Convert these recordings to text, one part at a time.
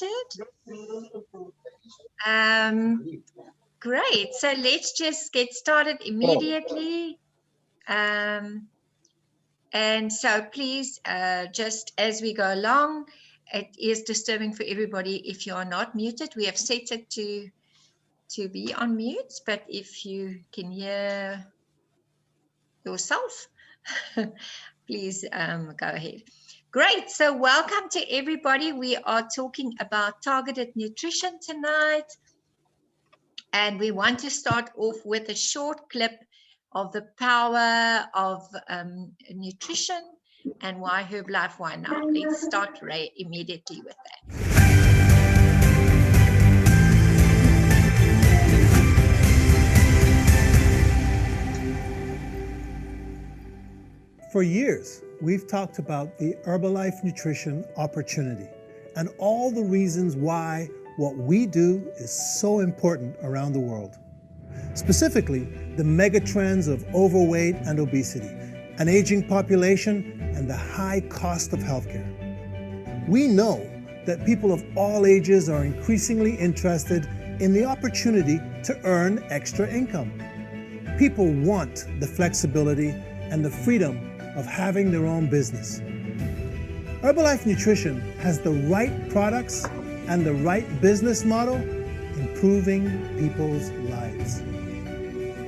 muted. Great. So let's just get started immediately. And so please, just as we go along, it is disturbing for everybody if you are not muted. We have set it to be on mute, but if you can hear yourself, please go ahead. Great. So welcome to everybody. We are talking about targeted nutrition tonight. And we want to start off with a short clip of the power of nutrition and why Herbalife, why now. Let's start immediately with that. For years, we've talked about the Herbalife nutrition opportunity and all the reasons why what we do is so important around the world. Specifically, the mega trends of overweight and obesity, an aging population, and the high cost of healthcare. We know that people of all ages are increasingly interested in the opportunity to earn extra income. People want the flexibility and the freedom of having their own business. Herbalife Nutrition has the right products and the right business model, improving people's lives.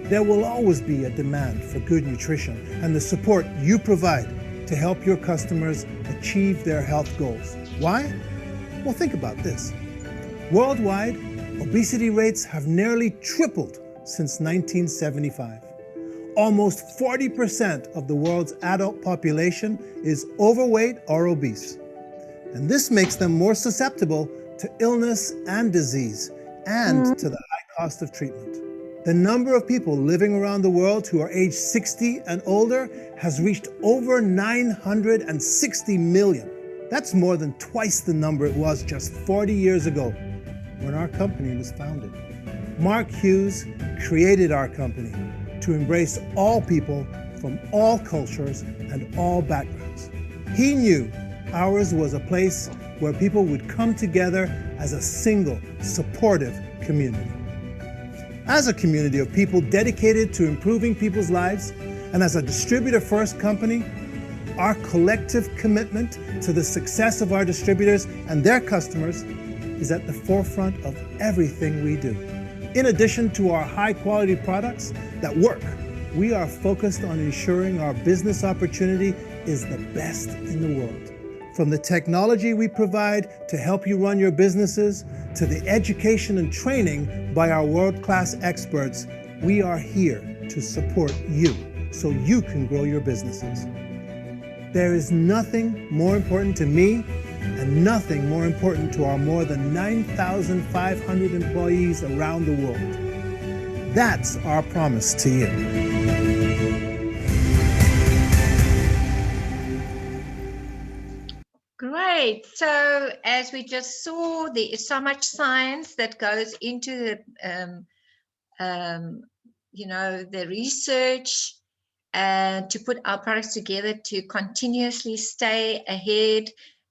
There will always be a demand for good nutrition and the support you provide to help your customers achieve their health goals. Why? Well, think about this. Worldwide, obesity rates have nearly tripled since 1975. Almost 40% of the world's adult population is overweight or obese. And this makes them more susceptible to illness and disease and to the high cost of treatment. The number of people living around the world who are age 60 and older has reached over 960 million. That's more than twice the number it was just 40 years ago when our company was founded. Mark Hughes created our company to embrace all people from all cultures and all backgrounds. He knew ours was a place where people would come together as a single, supportive community. As a community of people dedicated to improving people's lives, and as a distributor-first company, our collective commitment to the success of our distributors and their customers is at the forefront of everything we do. In addition to our high-quality products that work, we are focused on ensuring our business opportunity is the best in the world. From the technology we provide to help you run your businesses, to the education and training by our world-class experts, we are here to support you so you can grow your businesses. There is nothing more important to me and nothing more important to our more than 9,500 employees around the world. That's our promise to you. Great. So as we just saw, there is so much science that goes into the research to put our products together to continuously stay ahead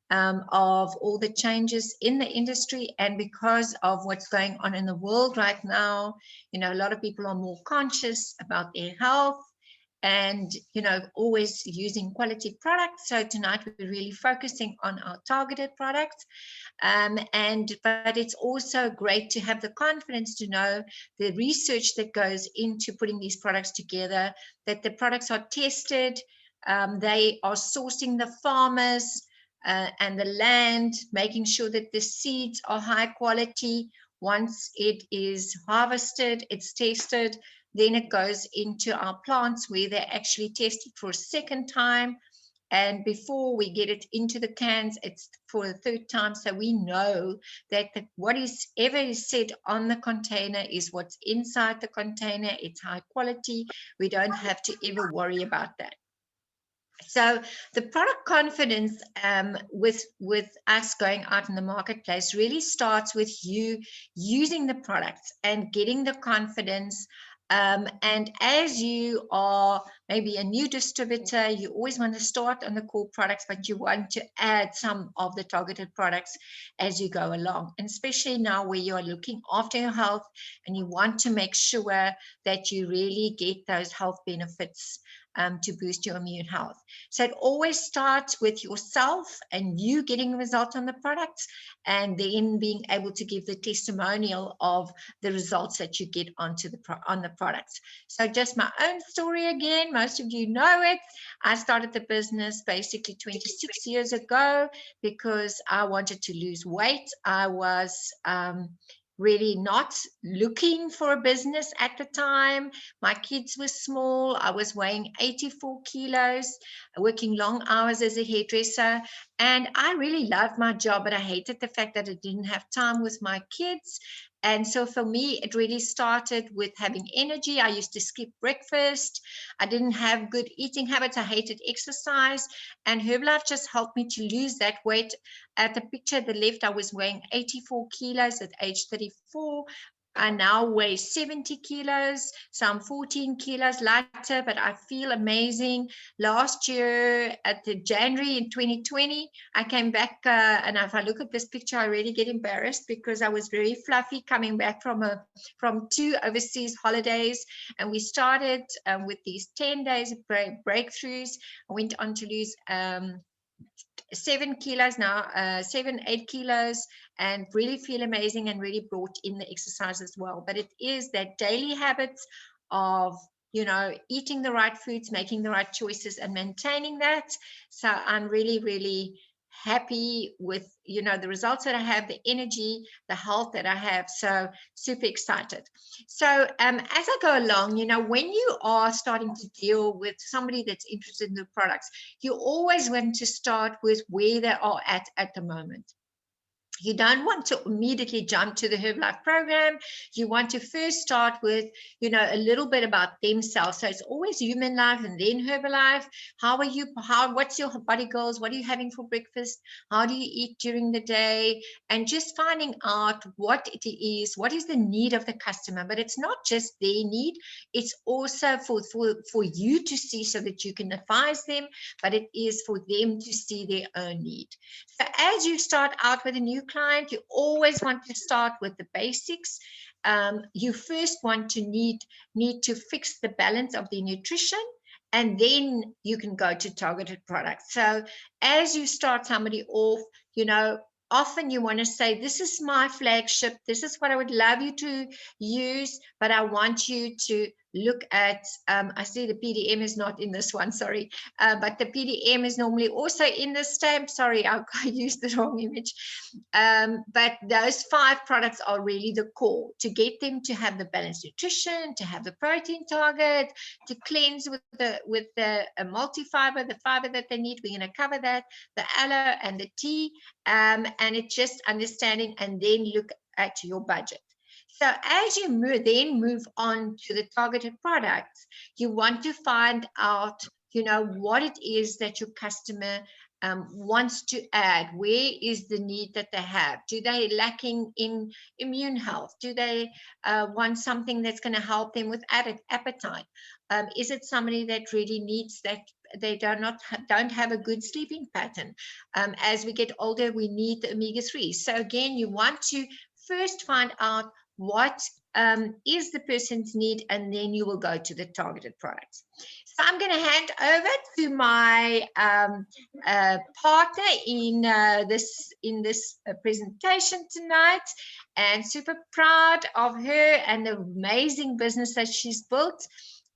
of all the changes in the industry. And because of what's going on in the world right now, a lot of people are more conscious about their health and, always using quality products. So tonight we're really focusing on our targeted products. But it's also great to have the confidence to know the research that goes into putting these products together, that the products are tested, they are sourcing the farmers and the land, making sure that the seeds are high quality. Once it is harvested, it's tested, then it goes into our plants where they actually test it for a second time. And before we get it into the cans, it's for the third time. So we know that whatever is said on the container is what's inside the container. It's high quality. We don't have to ever worry about that. So the product confidence with us going out in the marketplace really starts with you using the products and getting the confidence And as you are maybe a new distributor, you always want to start on the core products, but you want to add some of the targeted products as you go along. And especially now where you're looking after your health and you want to make sure that you really get those health benefits to boost your immune health. So it always starts with yourself and you getting a result on the products, and then being able to give the testimonial of the results that you get on the products. So just my own story again, most of you know it. I started the business basically 26 years ago because I wanted to lose weight. I was really not looking for a business at the time. My kids were small. I was weighing 84 kilos, working long hours as a hairdresser. And I really loved my job, but I hated the fact that I didn't have time with my kids. And so for me, it really started with having energy. I used to skip breakfast. I didn't have good eating habits. I hated exercise. And Herbalife just helped me to lose that weight. At the picture at the left, I was weighing 84 kilos at age 34. I now weigh 70 kilos, so I'm 14 kilos lighter, but I feel amazing. Last year at the January in 2020, I came back, and if I look at this picture, I really get embarrassed because I was very fluffy coming back from 2 overseas holidays, and we started with these 10 days of breakthroughs. I went on to lose 7 kilos now, 8 kilos, and really feel amazing, and really brought in the exercise as well. But it is that daily habits of, you know, eating the right foods, making the right choices, and maintaining that. So I'm really, really happy with, you know, the results that I have, the energy, the health that I have. So super excited. So as I go along, you know, when you are starting to deal with somebody that's interested in the products, you always want to start with where they are at the moment. You don't want to immediately jump to the Herbalife program. You want to first start with, you know, a little bit about themselves. So it's always human life and then Herbalife. How are you? What's your body goals? What are you having for breakfast? How do you eat during the day? And just finding out what it is, what is the need of the customer. But it's not just their need. It's also for you to see so that you can advise them, but it is for them to see their own need. So as you start out with a new client, you always want to start with the basics. You first want to need to fix the balance of the nutrition, and then you can go to targeted products. So as you start somebody off, you know, often you want to say, this is my flagship, this is what I would love you to use, but I want you to look at, I see the PDM is not in this one, sorry, but the PDM is normally also in the stamp. Sorry, I used the wrong image. But those 5 products are really the core to get them to have the balanced nutrition, to have the protein target, to cleanse with the multi-fiber, the fiber that they need. We're going to cover that, the aloe and the tea, and it's just understanding, and then look at your budget. So as you then move on to the targeted products, you want to find out, you know, what it is that your customer wants to add. Where is the need that they have? Do they lacking in immune health? Do they want something that's going to help them with appetite? Is it somebody that really needs that? They don't have a good sleeping pattern. As we get older, we need the omega-3. So again, you want to first find out what is the person's need, and then you will go to the targeted products. So I'm going to hand over to my partner in this presentation tonight, and super proud of her and the amazing business that she's built,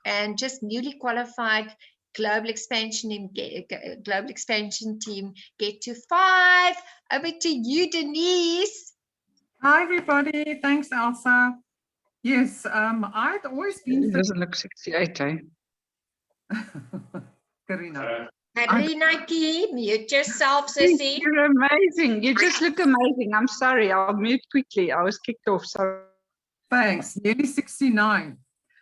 and just newly qualified global expansion team, get to 5. Over to you, Denise. Hi, everybody. Thanks, Elsa. Yes, I'd always been... It doesn't look 68, eh? Karina. Karina, mute yourself, sissy. You're amazing. You just look amazing. I'm sorry. I'll mute quickly. I was kicked off. Sorry. Thanks. Nearly 69.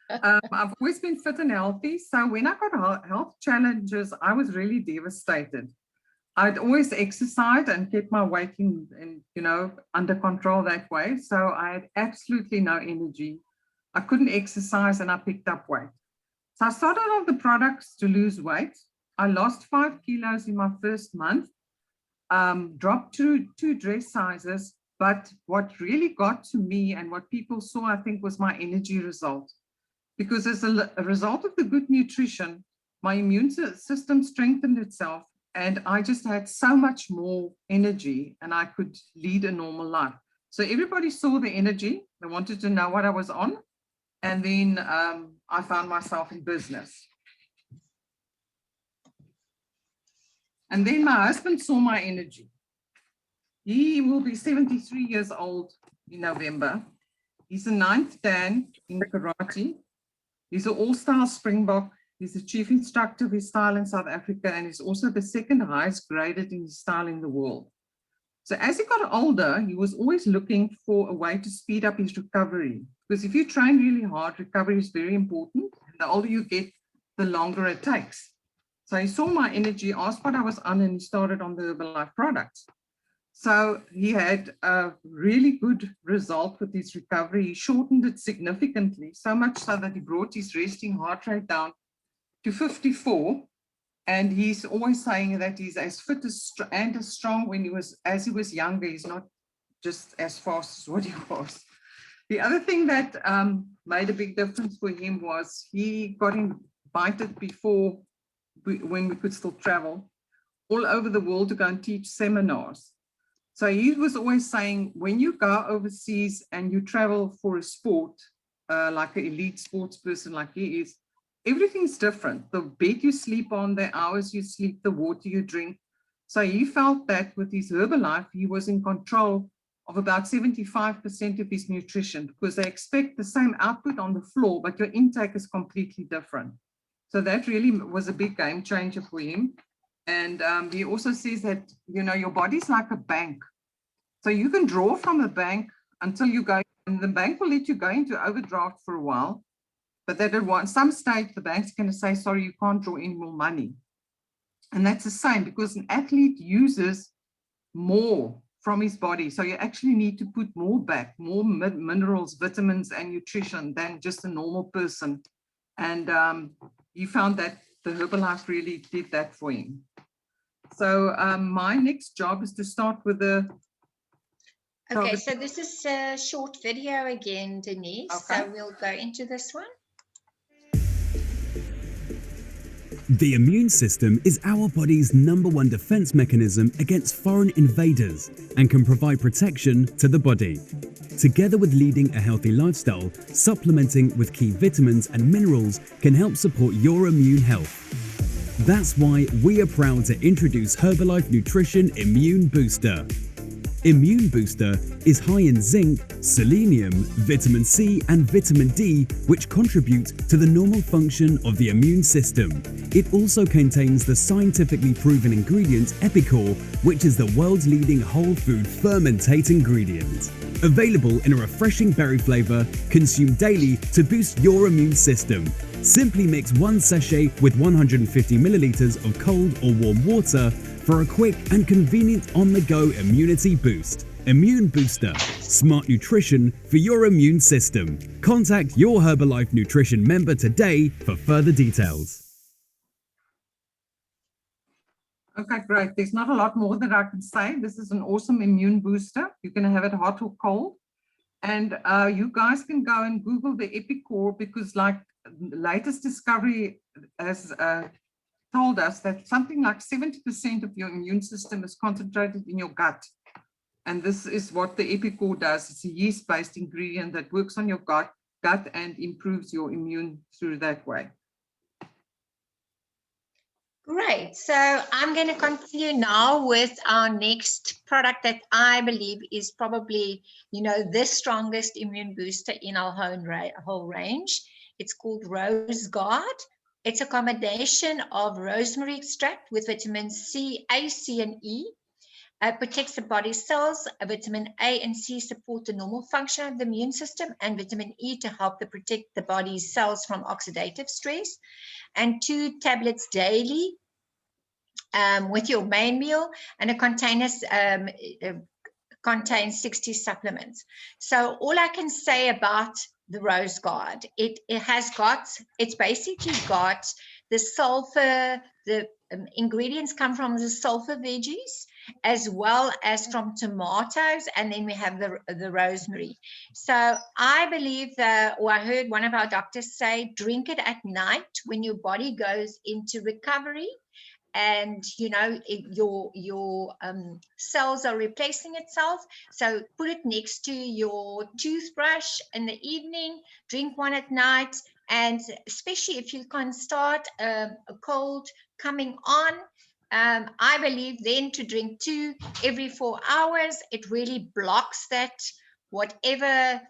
I've always been fit and healthy. So when I got health challenges, I was really devastated. I'd always exercised and kept my weight in, you know, under control that way. So I had absolutely no energy. I couldn't exercise and I picked up weight. So I started on the products to lose weight. I lost 5 kilos in my first month, dropped to 2 dress sizes. But what really got to me and what people saw, I think, was my energy result. Because as a result of the good nutrition, my immune system strengthened itself and I just had so much more energy and I could lead a normal life. So everybody saw the energy. They wanted to know what I was on. And then I found myself in business. And then my husband saw my energy. He will be 73 years old in November. He's a 9th Dan in karate. He's an all-star Springbok. He's the chief instructor of his style in South Africa, and he's also the 2nd highest graded in his style in the world. So as he got older, he was always looking for a way to speed up his recovery. Because if you train really hard, recovery is very important. And the older you get, the longer it takes. So he saw my energy, asked what I was on, and he started on the Herbalife products. So he had a really good result with his recovery. He shortened it significantly, so much so that he brought his resting heart rate down to 54. And he's always saying that he's as fit and as strong as he was younger. He's not just as fast as what he was. The other thing that made a big difference for him was he got invited before, when we could still travel, all over the world to go and teach seminars. So he was always saying, when you go overseas and you travel for a sport, like an elite sports person like he is, everything's different. The bed you sleep on, the hours you sleep, the water you drink. So he felt that with his Herbalife, he was in control of about 75% of his nutrition, because they expect the same output on the floor, but your intake is completely different. So that really was a big game changer for him. And he also says that, you know, your body's like a bank. So you can draw from the bank until you go, and the bank will let you go into overdraft for a while. But that at some stage, the bank's going to say, sorry, you can't draw any more money. And that's the same, because an athlete uses more from his body. So you actually need to put more back, more minerals, vitamins, and nutrition than just a normal person. And he found that the Herbalife really did that for him. So my next job is to start with the... Okay, so this is a short video again, Denise. Okay. So we'll go into this one. The immune system is our body's #1 defense mechanism against foreign invaders and can provide protection to the body. Together with leading a healthy lifestyle, supplementing with key vitamins and minerals can help support your immune health. That's why we are proud to introduce Herbalife Nutrition Immune Booster. Immune Booster is high in zinc, selenium, vitamin C and vitamin D, which contribute to the normal function of the immune system. It also contains the scientifically proven ingredient Epicor, which is the world's leading whole food fermentate ingredient. Available in a refreshing berry flavor, consumed daily to boost your immune system. Simply mix 1 sachet with 150 milliliters of cold or warm water for a quick and convenient on-the-go immunity boost. Immune Booster, smart nutrition for your immune system. Contact your Herbalife Nutrition member today for further details. Okay, great. There's not a lot more that I can say. This is an awesome immune booster. You can have it hot or cold. And you guys can go and Google the Epicor, because like the latest discovery has told us that something like 70% of your immune system is concentrated in your gut. And this is what the Epicor does. It's a yeast-based ingredient that works on your gut and improves your immune through that way. Great. So I'm going to continue now with our next product that I believe is probably, you know, the strongest immune booster in our whole range. It's called Rose Guard. It's a combination of rosemary extract with vitamins C, A, C, and E. Protects the body cells. Vitamin A and C support the normal function of the immune system, and vitamin E to help protect the body's cells from oxidative stress. And 2 tablets daily with your main meal, and it contains contains 60 supplements. So all I can say about the Rose Guard, it's basically got the sulfur, the ingredients come from the sulfur veggies as well as from tomatoes, and then we have the rosemary. So I believe or I heard one of our doctors say, drink it at night when your body goes into recovery, and your cells are replacing itself. So put it next to your toothbrush in the evening, drink one at night, and especially if you can start a cold coming on, I believe then to drink 2 every 4 hours. It really blocks that whatever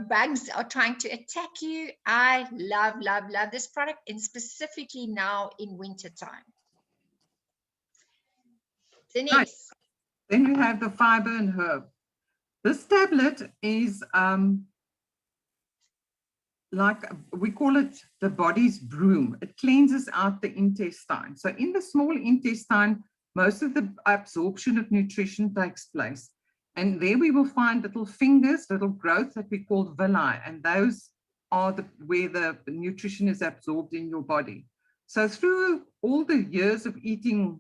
bugs are trying to attack you. I love this product, and specifically now in winter time. Denise. Right. Then we have the Fibre and Herb. This tablet is like, we call it the body's broom. It cleanses out the intestine. So in the small intestine, most of the absorption of nutrition takes place. And there we will find little fingers, little growths that we call villi, and those are where the nutrition is absorbed in your body. So through all the years of eating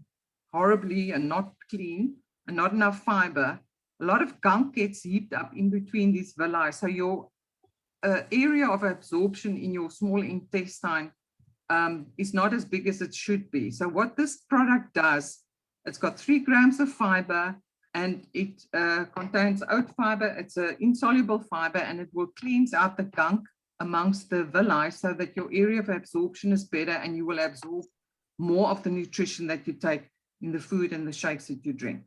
horribly and not clean and not enough fiber, a lot of gunk gets heaped up in between these villi. So your area of absorption in your small intestine is not as big as it should be. So what this product does, it's got 3 grams of fiber, and it contains oat fiber. It's an insoluble fiber, and it will cleanse out the gunk amongst the villi so that your area of absorption is better, and you will absorb more of the nutrition that you take in the food and the shakes that you drink.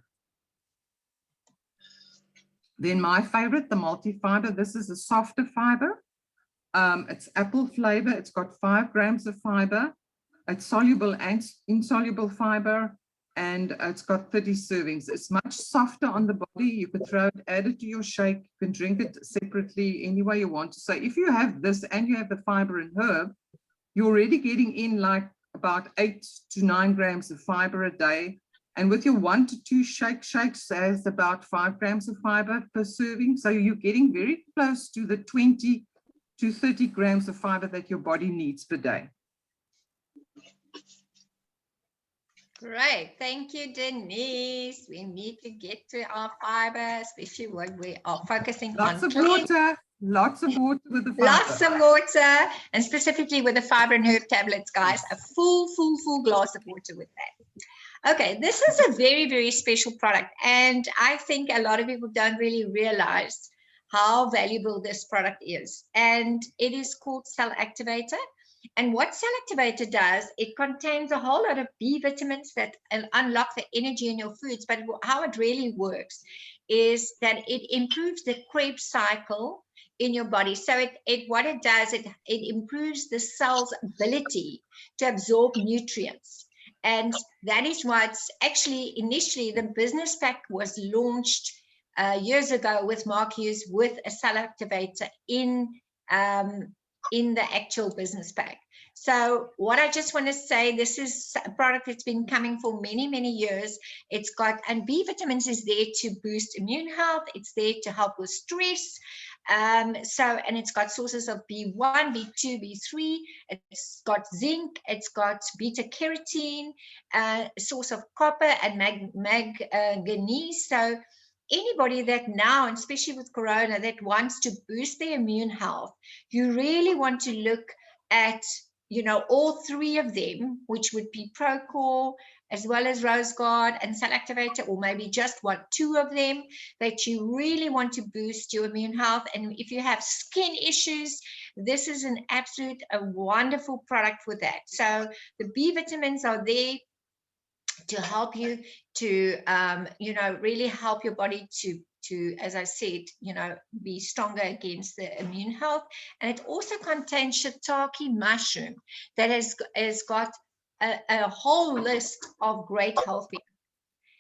Then my favorite, the multi-fiber. This is a softer fiber. It's apple flavor. It's got 5 grams of fiber. It's soluble and insoluble fiber, and it's got 30 servings. It's much softer on the body. You can add it to your shake. You can drink it separately any way you want. So if you have this and you have the fiber and herb, you're already getting in like about 8 to 9 grams of fiber a day. And with your 1 to 2 shakes has about 5 grams of fiber per serving. So you're getting very close to the 20 to 30 grams of fiber that your body needs per day. Great. Thank you, Denise. We need to get to our fiber, especially when we are focusing Lots on of water with the fiber. Lots of water, and specifically with the fiber and herb tablets, guys, a full glass of water with that. Okay, this is a very, very special product, and I think a lot of people don't really realize how valuable this product is. And it is called Cell Activator. And what Cell Activator does, it contains a whole lot of B vitamins that unlock the energy in your foods. But how it really works is that it improves the Krebs cycle in your body. So what it does, it improves the cell's ability to absorb nutrients. And that is what's actually initially the business pack was launched years ago with Mark Hughes with a Cell Activator in the actual business pack. So what I just want to say, this is a product that's been coming for many, many years. It's got, and B vitamins is there to boost immune health. It's there to help with stress. And it's got sources of B1, B2, B3. It's got zinc. It's got beta carotene, a source of copper and manganese. So anybody that now, and especially with Corona, that wants to boost their immune health, you really want to look at, all 3 of them, which would be Procore, as well as Rose Guard and Cell Activator, or maybe just 2 of them, that you really want to boost your immune health. And if you have skin issues, this is a wonderful product for that. So the B vitamins are there to help you to, really help your body to, as I said, be stronger against the immune health. And it also contains shiitake mushroom that has got a whole list of great health benefits.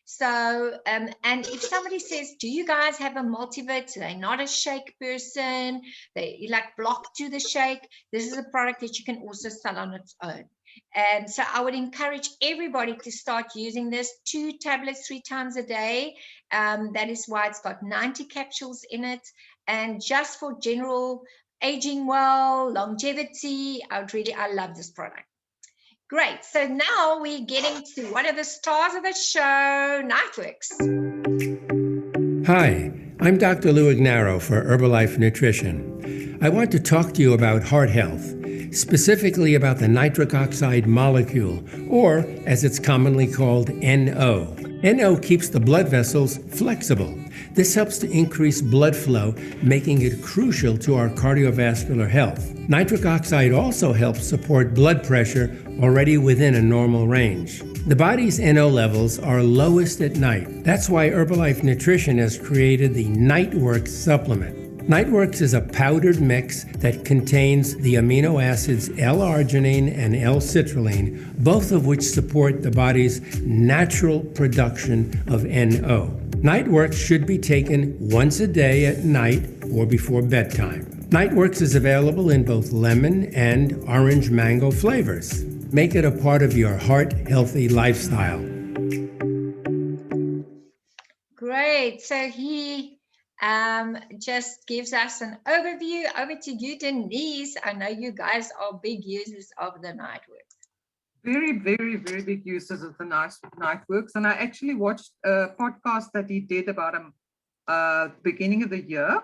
So, and if somebody says, do you guys have a multivit? They're not a shake person, they like block to the shake. This is a product that you can also sell on its own. And so I would encourage everybody to start using this 2 tablets 3 times a day. That is why it's got 90 capsules in it. And just for general aging well, longevity, I love this product. Great. So now we're getting to one of the stars of the show, Nightworks. Hi, I'm Dr. Lou Ignaro for Herbalife Nutrition. I want to talk to you about heart health, specifically about the nitric oxide molecule, or as it's commonly called, NO. NO keeps the blood vessels flexible. This helps to increase blood flow, making it crucial to our cardiovascular health. Nitric oxide also helps support blood pressure already within a normal range. The body's NO levels are lowest at night. That's why Herbalife Nutrition has created the Nightworks supplement. Nightworks is a powdered mix that contains the amino acids L-arginine and L-citrulline, both of which support the body's natural production of NO. Nightworks should be taken once a day at night or before bedtime. Nightworks is available in both lemon and orange mango flavors. Make it a part of your heart-healthy lifestyle. Great. So he just gives us an overview. Over to you, Denise. I know you guys are big users of the Nightworks. Very, very, very big users of the Nightworks. And I actually watched a podcast that he did about beginning of the year.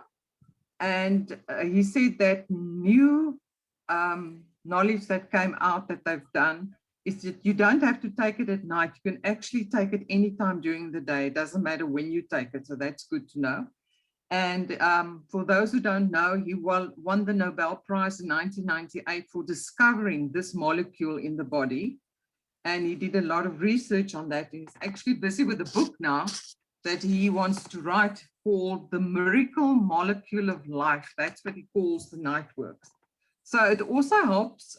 And he said that new knowledge that came out that they've done is that you don't have to take it at night. You can actually take it anytime during the day. It doesn't matter when you take it. So that's good to know. And for those who don't know, he won the Nobel Prize in 1998 for discovering this molecule in the body. And he did a lot of research on that. He's actually busy with a book now that he wants to write called The Miracle Molecule of Life. That's what he calls the Nightworks. So it also helps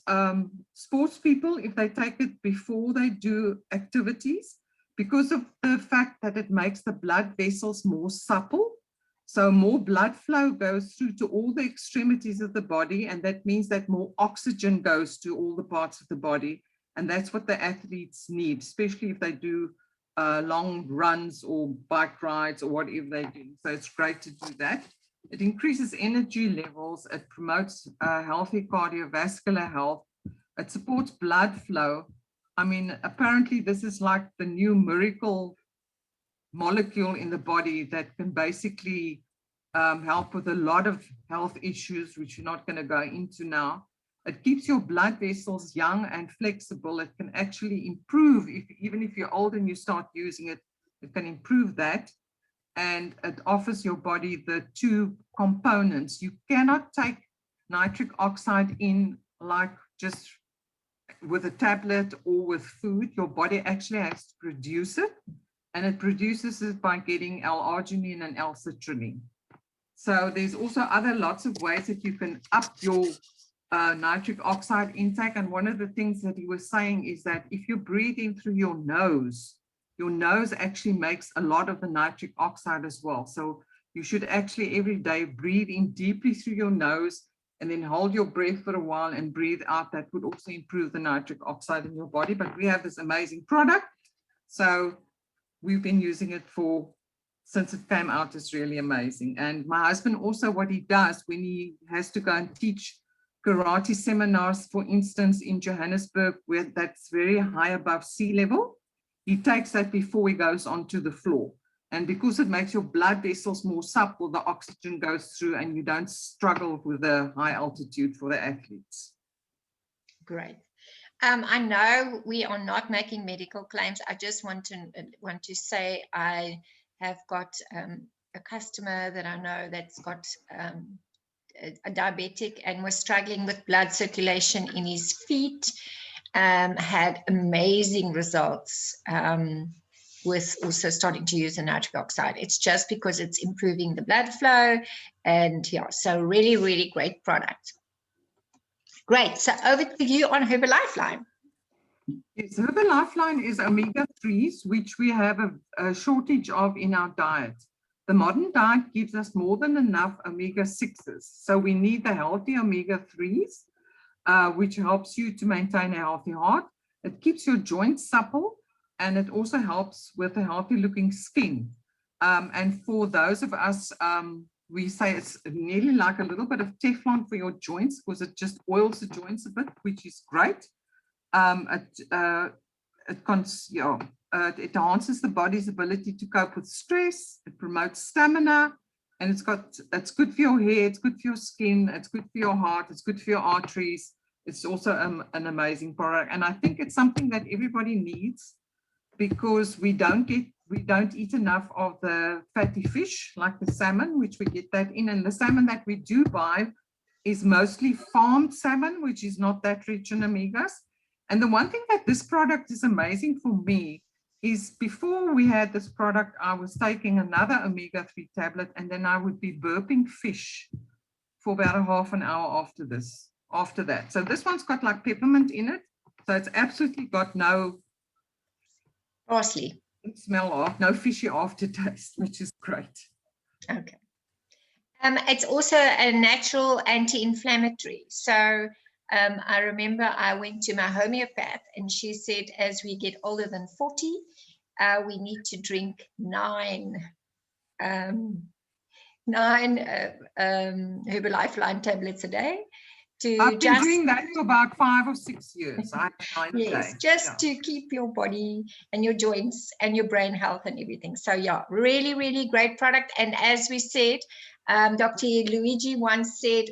sports people if they take it before they do activities, because of the fact that it makes the blood vessels more supple. So more blood flow goes through to all the extremities of the body, and that means that more oxygen goes to all the parts of the body. And that's what the athletes need, especially if they do long runs or bike rides or whatever they do. So it's great to do that. It increases energy levels. It promotes healthy cardiovascular health. It supports blood flow. I mean, apparently this is like the new miracle molecule in the body that can basically help with a lot of health issues, which we're not going to go into now. It keeps your blood vessels young and flexible. It can actually improve, even if you're old and you start using it, it can improve that. And it offers your body the 2 components. You cannot take nitric oxide in like just with a tablet or with food. Your body actually has to produce it, and it produces it by getting L-arginine and L-citrulline. So there's also lots of ways that you can up your nitric oxide intake. And one of the things that he was saying is that if you breathe in through your nose actually makes a lot of the nitric oxide as well. So you should actually every day breathe in deeply through your nose and then hold your breath for a while and breathe out. That would also improve the nitric oxide in your body. But we have this amazing product. So we've been using it since it came out. It's really amazing. And my husband also, what he does when he has to go and teach karate seminars, for instance, in Johannesburg, where that's very high above sea level, he takes that before he goes onto the floor. And because it makes your blood vessels more supple, the oxygen goes through and you don't struggle with the high altitude for the athletes. Great. I know we are not making medical claims. I just want to say I have got a customer that I know that's got a diabetic and was struggling with blood circulation in his feet. Had amazing results with also starting to use the nitric oxide. It's just because it's improving the blood flow, and yeah, so really, really great product. Great. So over to you on Herbal Lifeline. Yes, Herbal Lifeline is omega-3s, which we have a shortage of in our diet. The modern diet gives us more than enough omega-6s, so we need the healthy omega-3s. which helps you to maintain a healthy heart. It keeps your joints supple, and it also helps with a healthy looking skin. And for those of us, we say it's nearly like a little bit of Teflon for your joints, because it just oils the joints a bit, which is great. It enhances the body's ability to cope with stress. It promotes stamina, and it's good for your hair, it's good for your skin, it's good for your heart, it's good for your arteries. It's also an amazing product, and I think it's something that everybody needs, because we don't eat enough of the fatty fish like the salmon, which we get that in, and the salmon that we do buy is mostly farmed salmon, which is not that rich in omegas. And the one thing that this product is amazing for me is, before we had this product, I was taking another omega-3 tablet, and then I would be burping fish for about a half an hour after that. So this one's got like peppermint in it. So it's absolutely got no Parsley. smell of, no fishy aftertaste, which is great. Okay. It's also a natural anti-inflammatory. So I remember I went to my homeopath, and she said, as we get older than 40, we need to drink 9 Herbal Lifeline tablets a day. I've been doing that for about 5 or 6 years. Yes, just to keep your body and your joints and your brain health and everything. So yeah, really, really great product. And as we said, Dr. Luigi once said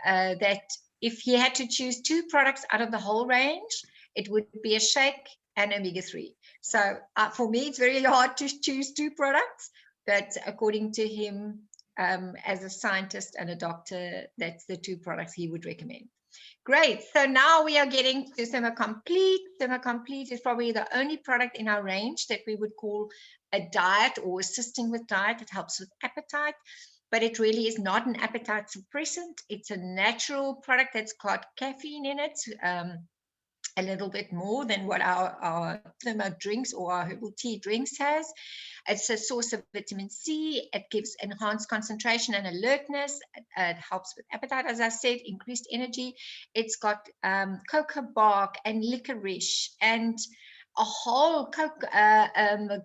that if he had to choose 2 products out of the whole range, it would be a shake and omega-3. So for me, it's very hard to choose 2 products, but according to him, as a scientist and a doctor, that's the 2 products he would recommend. Great. So now we are getting to Thermo Complete. Thermo Complete is probably the only product in our range that we would call a diet or assisting with diet. It helps with appetite, but it really is not an appetite suppressant. It's a natural product that's got caffeine in it, a little bit more than what our Thermo drinks or our herbal tea drinks has. It's a source of vitamin C. It gives enhanced concentration and alertness. It helps with appetite, as I said, increased energy. It's got cocoa bark and licorice and a whole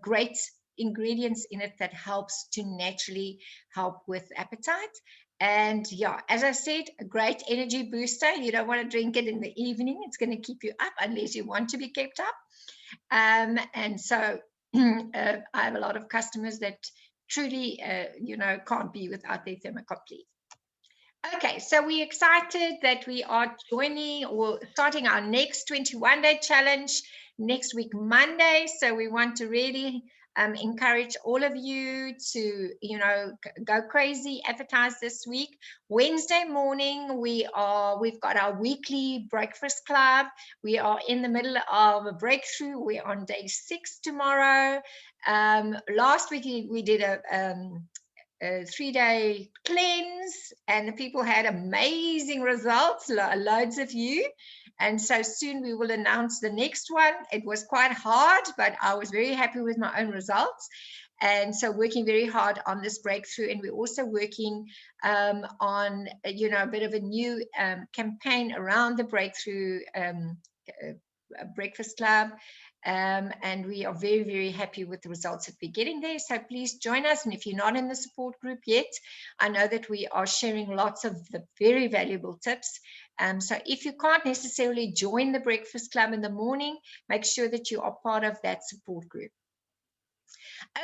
great ingredients in it that helps to naturally help with appetite. And yeah, as I said, a great energy booster. You don't want to drink it in the evening. It's going to keep you up unless you want to be kept up. And so I have a lot of customers that truly, can't be without their Thermo Complete. Okay, so we're excited that we are joining or starting our next 21-day challenge next week, Monday. So we want to really encourage all of you to, go crazy, advertise this week. Wednesday morning, we've got our weekly breakfast club. We are in the middle of a breakthrough. We're on day 6 tomorrow. Last week we did a 3-day cleanse, and the people had amazing results, loads of you. And so soon we will announce the next one. It was quite hard, but I was very happy with my own results. And so working very hard on this breakthrough. And we're also working on, a bit of a new campaign around the breakthrough breakfast club. And we are very, very happy with the results that we're getting there. So please join us. And if you're not in the support group yet, I know that we are sharing lots of the very valuable tips. So if you can't necessarily join the breakfast club in the morning, make sure that you are part of that support group.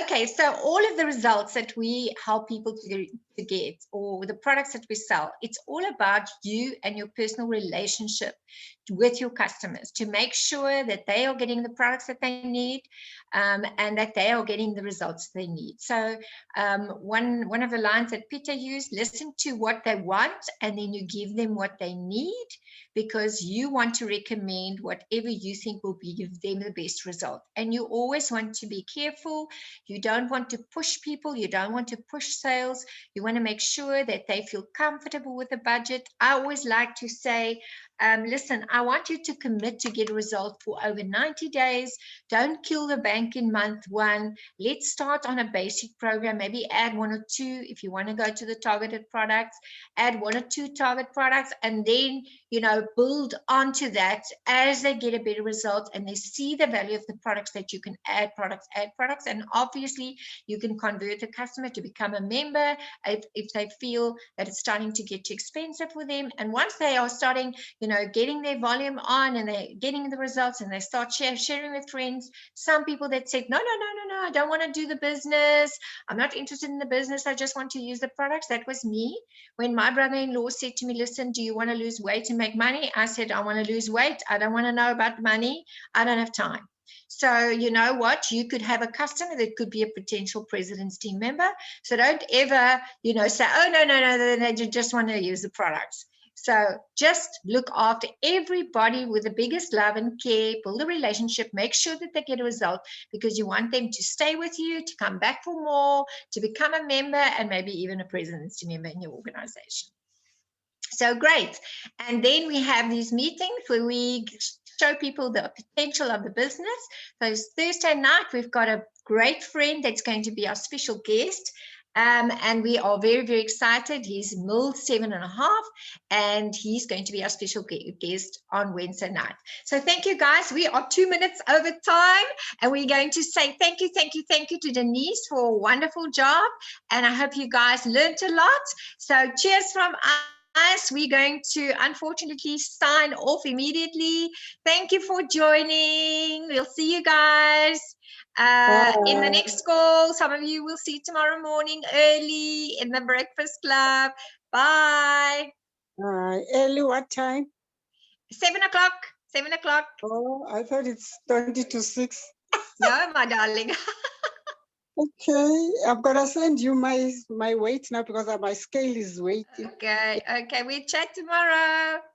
Okay, so all of the results that we help people to get, or the products that we sell, it's all about you and your personal relationship with your customers to make sure that they are getting the products that they need and that they are getting the results they need. So one of the lines that Peter used, listen to what they want and then you give them what they need, because you want to recommend whatever you think will give them the best result. And you always want to be careful. You don't want to push people. You don't want to push sales. You want to make sure that they feel comfortable with the budget. I always like to say, listen, I want you to commit to get a result for over 90 days. Don't kill the bank in month one. Let's start on a basic program, maybe add 1 or 2 if you want to go to the targeted products, add 1 or 2 target products, and then, you know, build onto that as they get a better result and they see the value of the products that you can add products, and obviously you can convert the customer to become a member if they feel that it's starting to get too expensive for them. And once they are starting, you know, getting their volume on and they're getting the results and they start sharing with friends, some people that said, no, I don't want to do the business. I'm not interested in the business. I just want to use the products. That was me. When my brother-in-law said to me, listen, do you want to lose weight and make money? I said, I want to lose weight. I don't want to know about money. I don't have time. So you know what? You could have a customer that could be a potential president's team member. So don't ever, you know, say, oh, no, they just want to use the products. So just look after everybody with the biggest love and care, build a relationship, make sure that they get a result, because you want them to stay with you, to come back for more, to become a member, and maybe even a president's team member in your organization. So great. And then we have these meetings where we show people the potential of the business. So Thursday night, we've got a great friend that's going to be our special guest. And we are very, very excited. He's milled 7.5, and he's going to be our special guest on Wednesday night. So thank you, guys. We are 2 minutes over time, and we're going to say thank you to Denise for a wonderful job. And I hope you guys learned a lot. So cheers from us. We're going to unfortunately sign off immediately. Thank you for joining. We'll see you guys in the next call. Some of you will see tomorrow morning early in the Breakfast Club. Bye. Early what time? 7 o'clock. 7 o'clock. Oh, I thought it's 20 to 6. No, my darling. Okay, I'm gonna send you my weight now because my scale is waiting. Okay, we chat tomorrow.